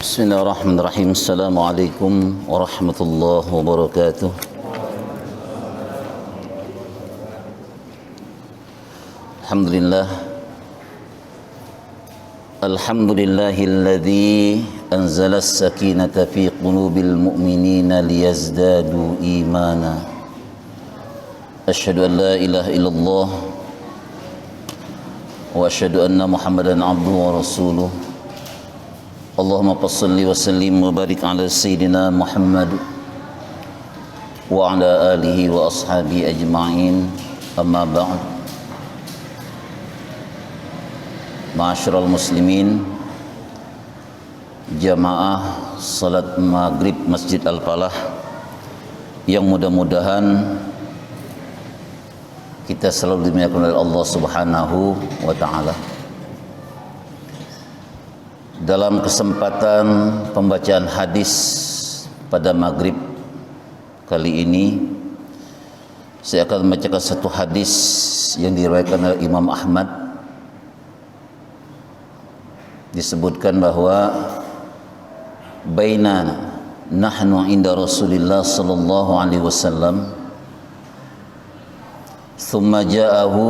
Bismillahirrahmanirrahim. Assalamualaikum warahmatullahi wabarakatuh. Alhamdulillah. Alhamdulillahilladzi anzala as-sakinata fi qulubil mu'minina liyazdadu imana. Asyhadu an la ilaha illallah wa asyhadu anna Muhammadan abduhu wa rasuluh. Allahumma salli wa sallim wa barik ala sayyidina Muhammad wa ala alihi wa ashabihi ajma'in. Amma ba'd. Ma'asyiral muslimin, jamaah salat maghrib Masjid Al-Falah yang mudah-mudahan kita selalu dimuliakan oleh Allah Subhanahu wa taala. Dalam kesempatan pembacaan hadis pada maghrib kali ini, saya akan membacakan satu hadis yang diriwayatkan oleh Imam Ahmad. Disebutkan bahwa baina nahnu inda Rasulillah sallallahu alaihi wasallam thumma ja'ahu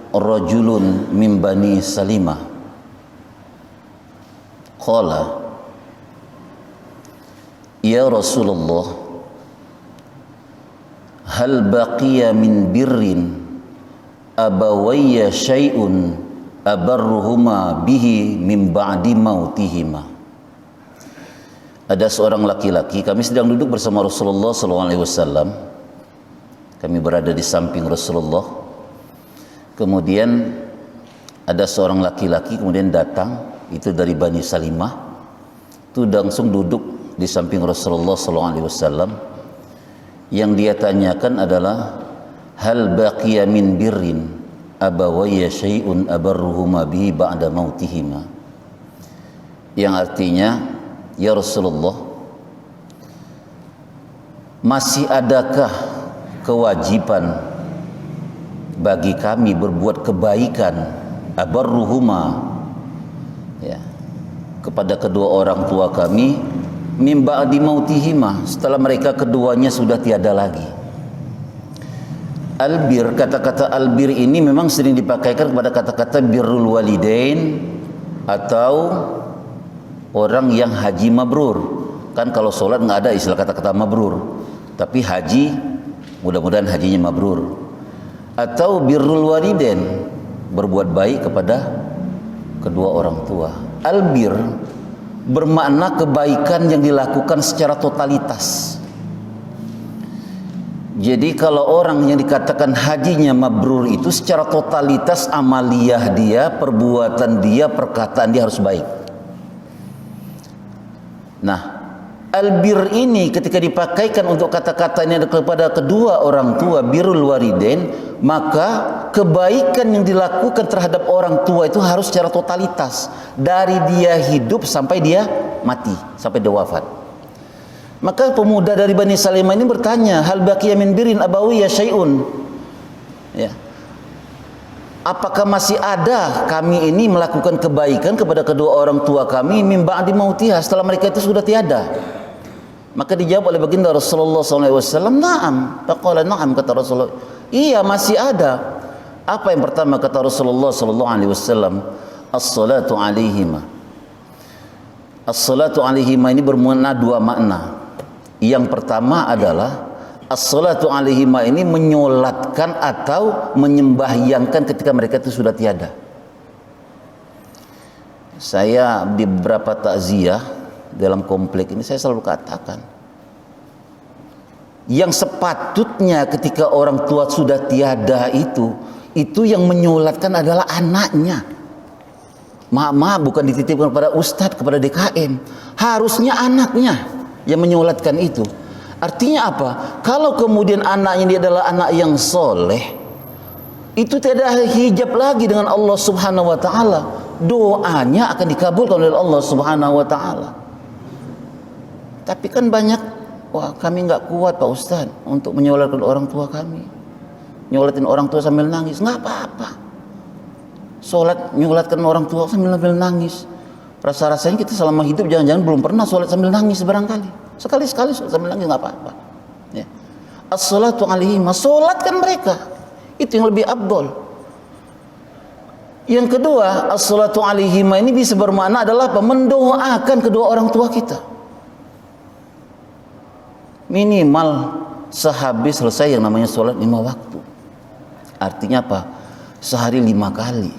rajulun min bani Salimah qala ya Rasulullah hal baqiya min birrin abawayya syai'un abarruhuma bihi min ba'di mautihima. Ada seorang laki-laki, kami sedang duduk bersama Rasulullah SAW. Kami berada di samping Rasulullah. Kemudian ada seorang laki-laki kemudian datang, itu dari Bani Salimah, itu langsung duduk di samping Rasulullah SAW. Yang dia tanyakan adalah hal baqiya min birrin abawayya syai'un abarruhuma bihi ba'da mautihima, yang artinya, ya Rasulullah, masih adakah kewajiban bagi kami berbuat kebaikan abarruhuma, ya, kepada kedua orang tua kami min ba'di mautihima, setelah mereka keduanya sudah tiada lagi. Albir, kata-kata albir ini memang sering dipakaikan kepada kata-kata birrul walidain atau orang yang haji mabrur. Kan kalau sholat nggak ada istilah kata-kata mabrur, tapi haji mudah-mudahan hajinya mabrur. Atau birrul walidain, berbuat baik kepada kedua orang tua. Albir bermakna kebaikan yang dilakukan secara totalitas. Jadi kalau orang yang dikatakan hajinya mabrur itu secara totalitas amaliyah dia, perbuatan dia, perkataan dia harus baik. Nah, albir ini ketika dipakaikan untuk kata-kata ini kepada kedua orang tua, birrul walidain, maka kebaikan yang dilakukan terhadap orang tua itu harus secara totalitas, dari dia hidup sampai dia mati, sampai dia wafat. Maka pemuda dari Bani Salimah ini bertanya, hal baqiya min birrin abawiyya syai'un, ya, apakah masih ada kami ini melakukan kebaikan kepada kedua orang tua kami min ba'di mautiha, setelah mereka itu sudah tiada? Maka dijawab oleh baginda Rasulullah SAW, na'am. Faqala na'am, kata Rasulullah, iya masih ada. Apa yang pertama kata Rasulullah SAW? As-salatu alaihima. As-salatu alaihima ini bermakna dua makna. Yang pertama adalah as-salatu alaihima ini menyolatkan atau menyembahyangkan ketika mereka itu sudah tiada. Saya di beberapa takziah dalam komplek ini saya selalu katakan, yang sepatutnya ketika orang tua sudah tiada itu yang menyolatkan adalah anaknya. Maaf, bukan dititipkan kepada ustadz, kepada DKM. Harusnya anaknya yang menyolatkan itu. Artinya apa? Kalau kemudian anaknya dia adalah anak yang soleh, itu tidak ada hijab lagi dengan Allah Subhanahu wa taala. Doanya akan dikabulkan oleh Allah Subhanahu wa taala. Tapi kan banyak, wah kami nggak kuat Pak Ustadz untuk menyolatkan orang tua kami. Nyolatin orang tua sambil nangis, nggak apa-apa. Sholat nyolatkan orang tua sambil nangis. Rasa-rasanya kita selama hidup jangan-jangan belum pernah sholat sambil nangis barangkali. Sekali-sekali sholat sambil nangis nggak apa-apa. Ya. As-salatu alaihim, sholatkan mereka. Itu yang lebih afdol. Yang kedua, as-salatu alaihim ini bisa bermakna adalah apa? Mendoakan kedua orang tua kita. Minimal sehabis selesai yang namanya sholat 5 waktu. Artinya apa? Sehari 5 kali.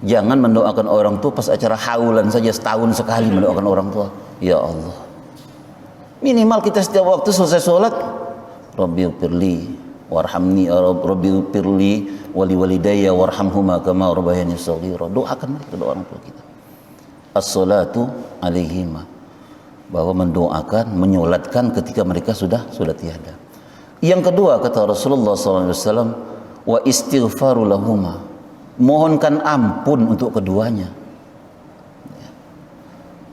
Jangan mendoakan orang tua pas acara haulan saja, setahun sekali mendoakan orang tua. Ya Allah. Minimal kita setiap waktu selesai sholat, Rabbighfirli warhamni, Rabbighfirli wali walidayya warhamhuma kama rabbayani shaghira. Doakan mereka, kedua orang tua kita. As-salatu alaihima, bahwa mendoakan, menyolatkan ketika mereka sudah tiada. Yang kedua kata Rasulullah SAW, wa istighfaru lahuma, mohonkan ampun untuk keduanya.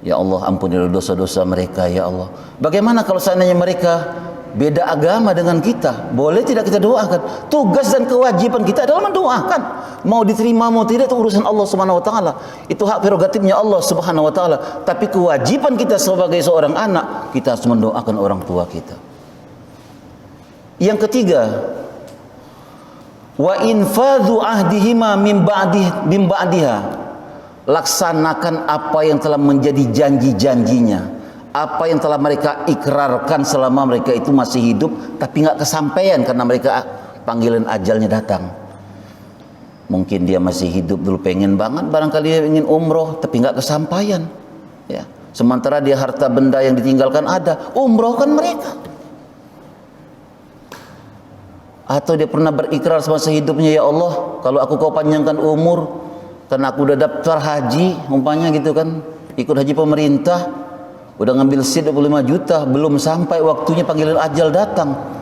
Ya Allah, ampunilah dosa-dosa mereka ya Allah. Bagaimana kalau seandainya mereka beda agama dengan kita? Boleh tidak kita doakan? Tugas dan kewajiban kita adalah mendoakan. Mau diterima mau tidak itu urusan Allah Subhanahu wa taala. Itu hak prerogatifnya Allah Subhanahu wa taala. Tapi kewajiban kita sebagai seorang anak, kita harus mendoakan orang tua kita. Yang ketiga, wa infadhu ahdihima min ba'diha, laksanakan apa yang telah menjadi janji-janjinya, apa yang telah mereka ikrarkan selama mereka itu masih hidup tapi nggak kesampaian karena mereka panggilan ajalnya datang. Mungkin dia masih hidup dulu pengen banget, barangkali dia ingin umroh tapi nggak kesampaian, ya. Sementara dia harta benda yang ditinggalkan ada, umrohkan mereka. Atau dia pernah berikrar semasa hidupnya, ya Allah, kalau aku kau panjangkan umur, karena aku udah daftar haji, umpamanya gitu kan, ikut haji pemerintah, udah ngambil seat 25 juta, belum sampai waktunya panggilan ajal datang.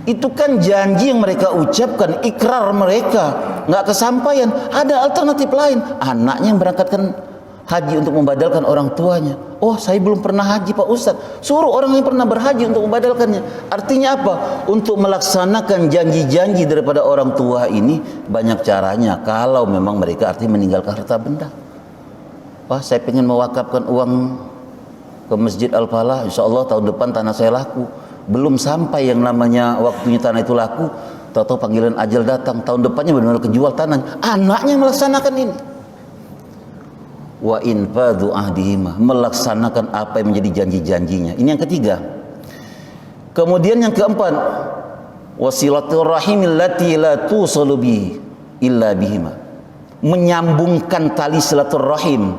Itu kan janji yang mereka ucapkan, ikrar mereka, nggak kesampaian. Ada alternatif lain, anaknya yang berangkatkan haji untuk membadalkan orang tuanya. Oh, saya belum pernah haji Pak Ustadz, suruh orang yang pernah berhaji untuk membadalkannya. Artinya apa? Untuk melaksanakan janji-janji daripada orang tua ini banyak caranya. Kalau memang mereka artinya meninggalkan harta benda. Wah, saya pengen mewakafkan uang ke Masjid Al-Falah, insya Allah tahun depan tanah saya laku. Belum sampai yang namanya waktunya tanah itu laku, tahu-tahu panggilan ajal datang, tahun depannya benar-benar kejual tanah. Anaknya melaksanakan ini. Wa infadhu ahdihima, melaksanakan apa yang menjadi janji-janjinya. Ini yang ketiga. Kemudian yang keempat, wasilaturrahim allati la tusalu bi illa bihima, menyambungkan tali silaturrahim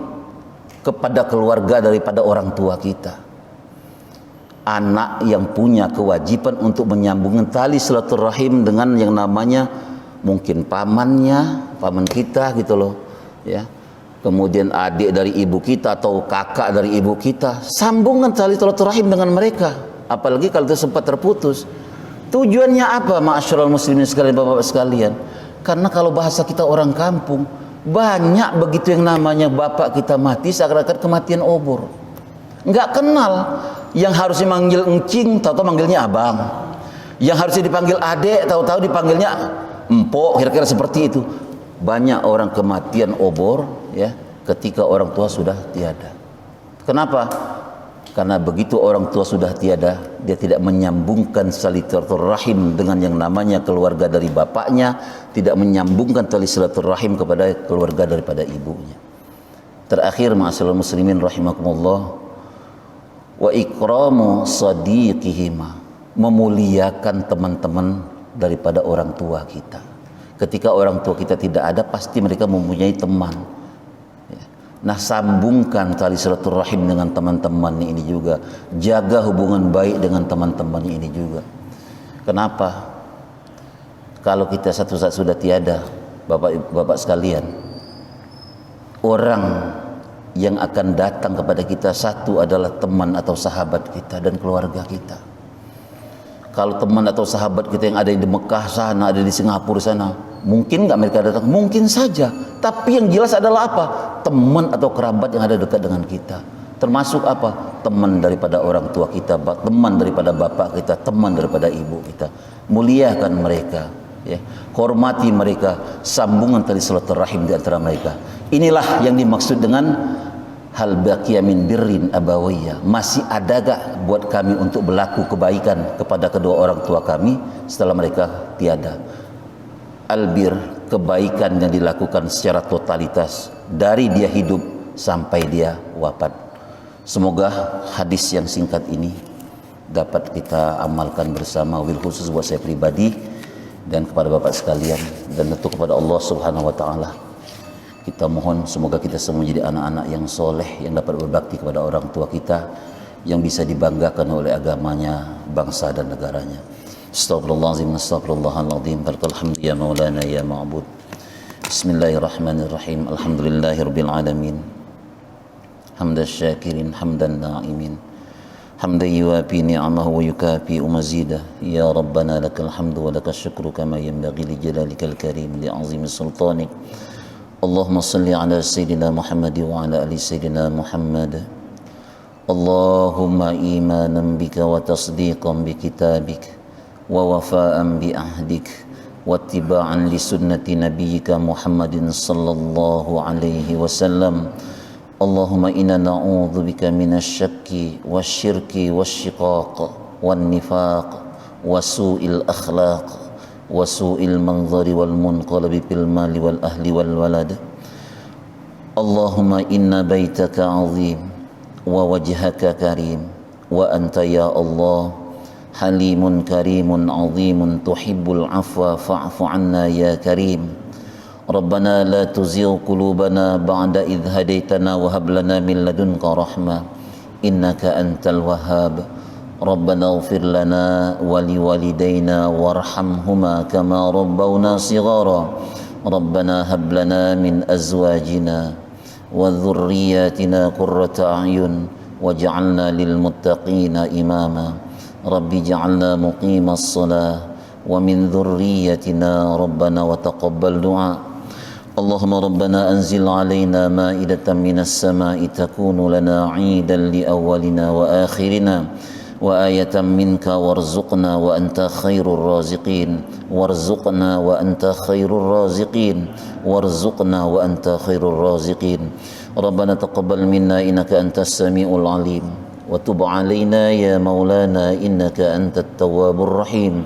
kepada keluarga daripada orang tua kita. Anak yang punya kewajiban untuk menyambungkan tali silaturrahim dengan yang namanya mungkin pamannya, paman kita gitu loh, ya. Kemudian adik dari ibu kita atau kakak dari ibu kita, sambungkan tali silaturahim dengan mereka. Apalagi kalau itu sempat terputus. Tujuannya apa, ma'asyiral muslimin sekalian, bapak-bapak sekalian? Karena kalau bahasa kita orang kampung, banyak begitu yang namanya bapak kita mati seakan-akan kematian obor. Nggak kenal. Yang harusnya manggil encing, tahu-tahu manggilnya abang. Yang harusnya dipanggil adek, tahu-tahu dipanggilnya empok, kira-kira seperti itu. Banyak orang kematian obor, ya, ketika orang tua sudah tiada. Kenapa? Karena begitu orang tua sudah tiada, dia tidak menyambungkan silaturahim dengan yang namanya keluarga dari bapaknya, tidak menyambungkan tali silaturahim kepada keluarga daripada ibunya. Terakhir, ma'asyiral muslimin rahimakumullah, wa ikramu sadiqihima, memuliakan teman-teman daripada orang tua kita. Ketika orang tua kita tidak ada, pasti mereka mempunyai teman. Nah, sambungkan tali silaturahim dengan teman-teman ini juga. Jaga hubungan baik dengan teman-teman ini juga. Kenapa? Kalau kita satu saat sudah tiada, bapak-bapak sekalian, orang yang akan datang kepada kita satu adalah teman atau sahabat kita dan keluarga kita. Kalau teman atau sahabat kita yang ada di Mekah sana, ada di Singapura sana, mungkin nggak mereka datang? Mungkin saja. Tapi yang jelas adalah apa? Teman atau kerabat yang ada dekat dengan kita. Termasuk apa? Teman daripada orang tua kita, teman daripada bapak kita, teman daripada ibu kita. Muliakan mereka, ya. Hormati mereka, sambungan tali silaturahim di antara mereka. Inilah yang dimaksud dengan hal baqiya min birrin abawayya, masih ada gak buat kami untuk berlaku kebaikan kepada kedua orang tua kami setelah mereka tiada. Albir, kebaikan yang dilakukan secara totalitas dari dia hidup sampai dia wafat. Semoga hadis yang singkat ini dapat kita amalkan bersama, wabil khusus buat saya pribadi dan kepada Bapak sekalian, dan tentu kepada Allah Subhanahu wa taala. Kita mohon semoga kita semua jadi anak-anak yang soleh, yang dapat berbakti kepada orang tua kita, yang bisa dibanggakan oleh agamanya, bangsa dan negaranya. Astagfirullahaladzim, astagfirullahaladzim, balkalhamdu ya maulana ya ma'bud. Bismillahirrahmanirrahim. Alhamdulillahirabbil alamin. Hamdan syakirin, hamdan na'imin. Hamdan yuwafi ni'amahu wa yukafi mazidah. Ya Rabbana lakal hamdu wa lakal syukru kama yanbaghi li jalalikal karim li azimi sultanik. Allahumma salli ala Sayyidina Muhammad wa ala ali Sayyidina Muhammad. Allahumma imanan bika wa tasdiqan bi kitabik wa wafa'an bi ahdik wa ittiba'an li sunnati nabiyyika Muhammadin sallallahu alaihi wasallam. Allahumma inna na'udzu bika minasy syakki wasyirki wasyiqaq wan nifaq wa su'il akhlaq wa su'il manzari wal munqalabi fil mali wal ahli wal walad. Allahumma inna baitaka azim wa wajhaka karim wa anta ya Allah halimun karimun azimun tuhibbul afwa fa'fu anna ya karim. Rabbana la tuzigh qulubana ba'da idh hadaitana wa hab lana min ladunka rahmah innaka antal wahhab. Rabbana ighfir lana wa liwalidayna warhamhuma kama rabbawna shighara. Rabbana hab lana min azwajina wa dhurriyyatina qurrata a'yun waj'alna lil muttaqina imama. Rabbi ij'alna muqimas shalah wa min dhurriyyatina rabbana wa taqabbal du'a. Allahumma rabbana anzil alaina ma'idatan minas sama'i takunu lana 'idan li awwalina wa akhirina wa ayatan minka warzuqna wa anta khairur raziqin warzuqna wa anta khairur raziqin warzuqna wa anta khairur raziqin. Rabbana taqabbal minna innaka antas samiul alim wa tub 'alaina ya maulana innaka antat tawwabur rahim.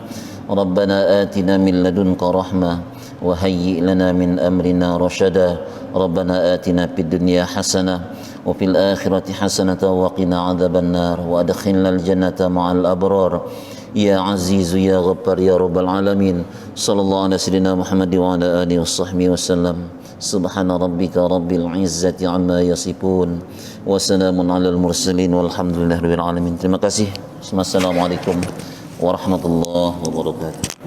Rabbana atina min ladunka rahmah wa hayyi' lana min amrina rashada. Rabbana atina fid dunya hasanah wa fil akhirati hasanatan wa qina adzaban nar wa adkhilnal jannata ma'al abrar ya azizu ya ghaffar ya rabbal alamin. Sallallahu ala sayyidina Muhammad wa ala alihi washabbihi wasallam. Subhana rabbika rabbil izzati amma yasifun wa salamun alal mursalin walhamdulillahi rabbil alamin. Terima kasih. Wassalamualaikum warahmatullahi wabarakatuh.